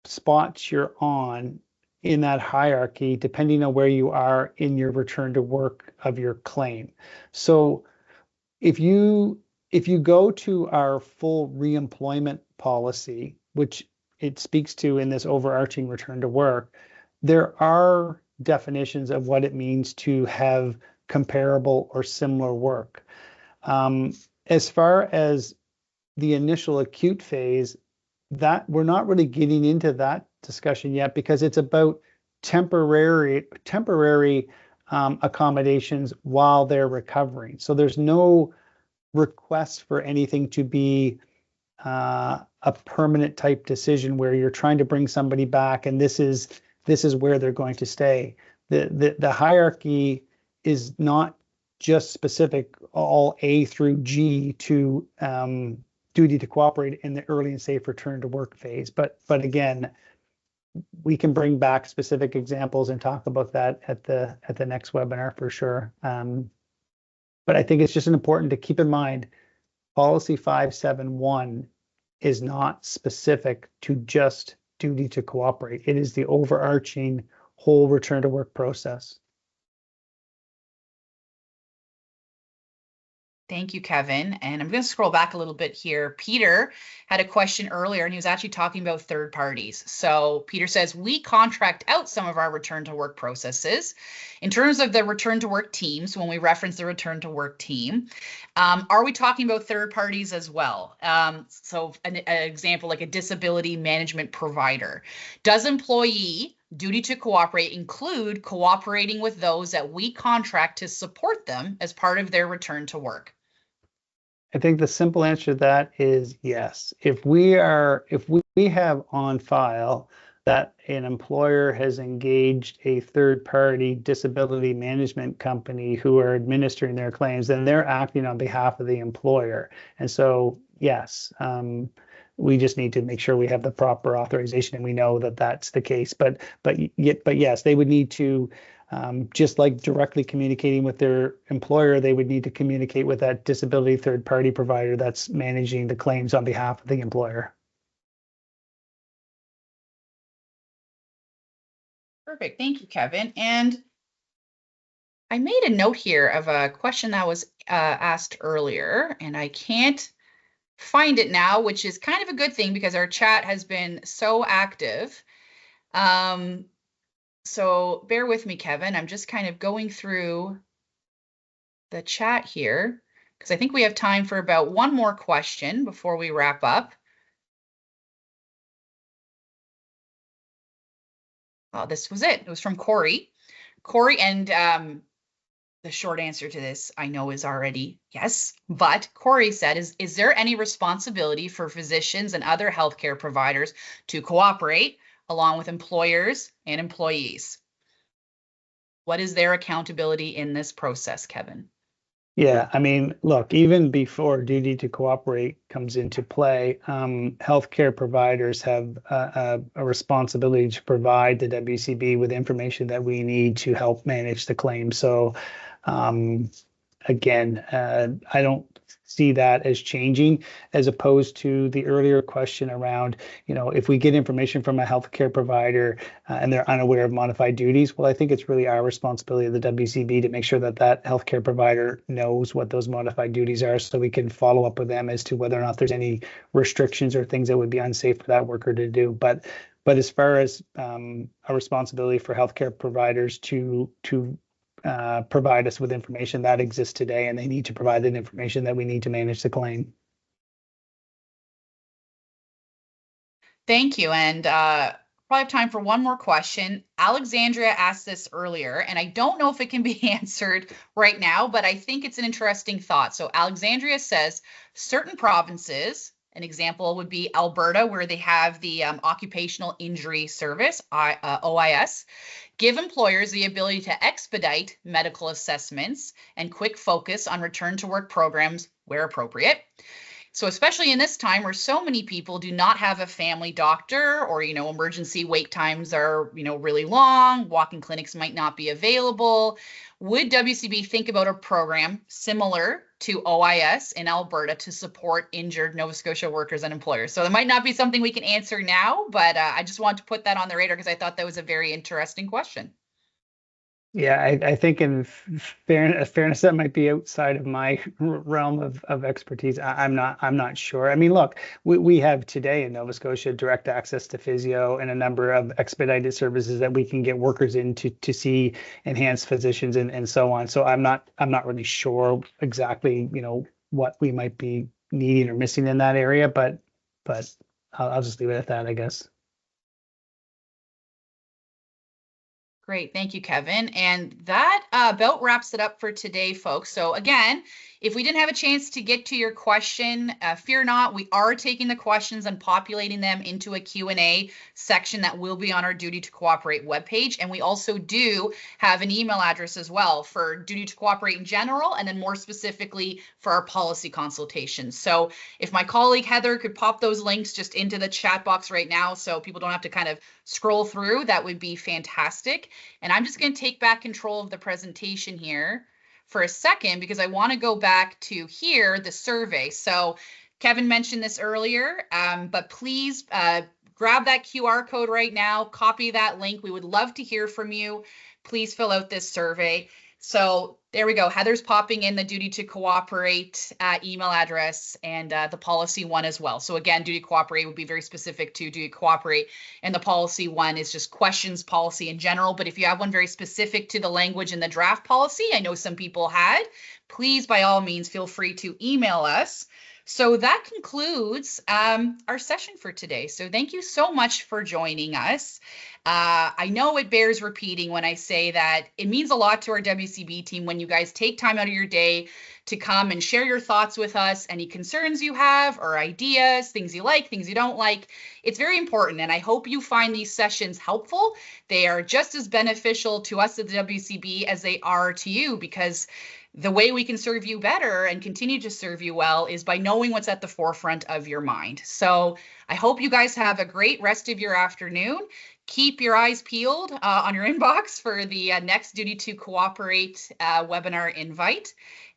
spots you're on in that hierarchy depending on where you are in your return to work of your claim. So if you go to our full reemployment policy, which it speaks to in this overarching return to work, there are definitions of what it means to have comparable or similar work. As far as the initial acute phase, that we're not really getting into that discussion yet, because it's about temporary accommodations while they're recovering. So there's no request for anything to be a permanent type decision where you're trying to bring somebody back and this is where they're going to stay. The hierarchy is not just specific all A through G to duty to cooperate in the early and safe return to work phase. But again, we can bring back specific examples and talk about that at the next webinar for sure. But I think it's just important to keep in mind, policy 571 is not specific to just duty to cooperate. It is the overarching whole return to work process. Thank you, Kevin. And I'm going to scroll back a little bit here. Peter had a question earlier, and he was actually talking about third parties. So Peter says, we contract out some of our return to work processes. In terms of the return to work teams, when we reference the return to work team, are we talking about third parties as well? So an example, like a disability management provider. Does employee duty to cooperate include cooperating with those that we contract to support them as part of their return to work? I think the simple answer to that is yes. If we have on file that an employer has engaged a third-party disability management company who are administering their claims, then they're acting on behalf of the employer. And so, yes, we just need to make sure we have the proper authorization and we know that that's the case. But yes, they would need to. Just like directly communicating with their employer, they would need to communicate with that disability third-party provider that's managing the claims on behalf of the employer. Perfect. Thank you, Kevin. And I made a note here of a question that was asked earlier, and I can't find it now, which is kind of a good thing because our chat has been so active. So bear with me, Kevin. I'm just kind of going through the chat here because I think we have time for about one more question before we wrap up. Oh, this was it. It was from Corey. Corey, and the short answer to this I know is already yes, but Corey said, is there any responsibility for physicians and other healthcare providers to cooperate along with employers and employees? What is their accountability in this process, Kevin? Yeah, I mean, look, even before duty to cooperate comes into play, healthcare providers have a responsibility to provide the WCB with information that we need to help manage the claim. So, again, I don't see that as changing, as opposed to the earlier question around, if we get information from a healthcare provider and they're unaware of modified duties, well, I think it's really our responsibility of the WCB to make sure that that healthcare provider knows what those modified duties are, so we can follow up with them as to whether or not there's any restrictions or things that would be unsafe for that worker to do. But as far as a responsibility for healthcare providers to provide us with information that exists today, and they need to provide that information that we need to manage the claim. Thank you. And probably have time for one more question. Alexandria asked this earlier, and I don't know if it can be answered right now, but I think it's an interesting thought. So Alexandria says certain provinces, an example would be Alberta, where they have the Occupational Injury Service, OIS, give employers the ability to expedite medical assessments and quick focus on return to work programs where appropriate. So especially in this time where so many people do not have a family doctor, or, emergency wait times are, really long, walk-in clinics might not be available, would WCB think about a program similar to OIS in Alberta to support injured Nova Scotia workers and employers? So it might not be something we can answer now, but I just want to put that on the radar because I thought that was a very interesting question. Yeah, I think in fairness, that might be outside of my realm of expertise. I'm not sure. I mean, look, we have today in Nova Scotia direct access to physio and a number of expedited services that we can get workers in to see enhanced physicians and so on. So I'm not really sure exactly, what we might be needing or missing in that area, but I'll just leave it at that, I guess. Great. Thank you, Kevin. And that about wraps it up for today, folks. So again, if we didn't have a chance to get to your question, fear not, we are taking the questions and populating them into a Q&A section that will be on our Duty to Cooperate webpage. And we also do have an email address as well for Duty to Cooperate in general, and then more specifically for our policy consultations. So if my colleague Heather could pop those links just into the chat box right now so people don't have to kind of scroll through, that would be fantastic. And I'm just going to take back control of the presentation here for a second because I want to go back to here, the survey. So Kevin mentioned this earlier, but please grab that QR code right now, copy that link. We would love to hear from you. Please fill out this survey. So there we go. Heather's popping in the duty to cooperate email address and the policy one as well. So again, duty to cooperate would be very specific to duty to cooperate. And the policy one is just questions policy in general. But if you have one very specific to the language in the draft policy, I know some people had, please, by all means, feel free to email us. So that concludes our session for today. So thank you so much for joining us. I know it bears repeating when I say that it means a lot to our WCB team when you guys take time out of your day to come and share your thoughts with us, any concerns you have or ideas, things you like, things you don't like. It's very important, and I hope you find these sessions helpful. They are just as beneficial to us at the WCB as they are to you, because the way we can serve you better and continue to serve you well is by knowing what's at the forefront of your mind. So I hope you guys have a great rest of your afternoon. Keep your eyes peeled on your inbox for the next Duty to Cooperate webinar invite.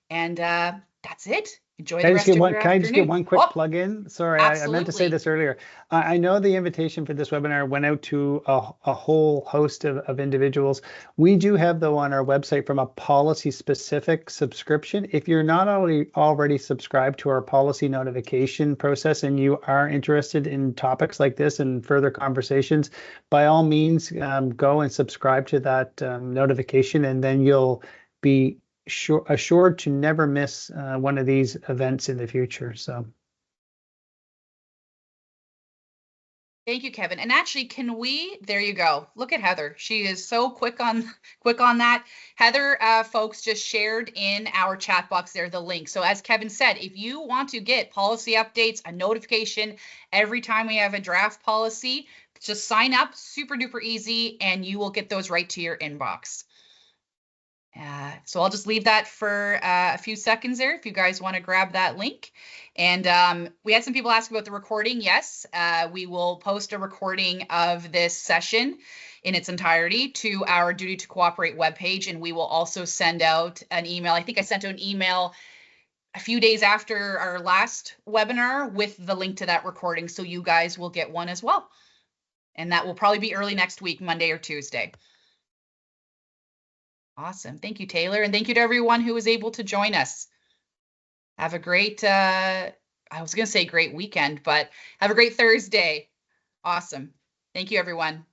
And that's it. Enjoy the rest of your afternoon. Can I just get one quick plug in? Sorry, I meant to say this earlier. I know the invitation for this webinar went out to a whole host of individuals. We do have, though, on our website from a policy-specific subscription. If you're not already subscribed to our policy notification process and you are interested in topics like this and further conversations, by all means, go and subscribe to that notification, and then you'll be assured to never miss one of these events in the future. So thank you, Kevin. And actually, there you go. Look at Heather. She is so quick on that. Heather, folks, just shared in our chat box there the link. So as Kevin said, if you want to get policy updates, a notification every time we have a draft policy, just sign up, super duper easy, and you will get those right to your inbox. So I'll just leave that for a few seconds there if you guys want to grab that link. And we had some people ask about the recording. Yes, we will post a recording of this session in its entirety to our Duty to Cooperate webpage, and we will also send out an email. I think I sent out an email a few days after our last webinar with the link to that recording, so you guys will get one as well. And that will probably be early next week, Monday or Tuesday. Awesome. Thank you, Taylor. And thank you to everyone who was able to join us. Have a great, I was going to say great weekend, but have a great Thursday. Awesome. Thank you, everyone.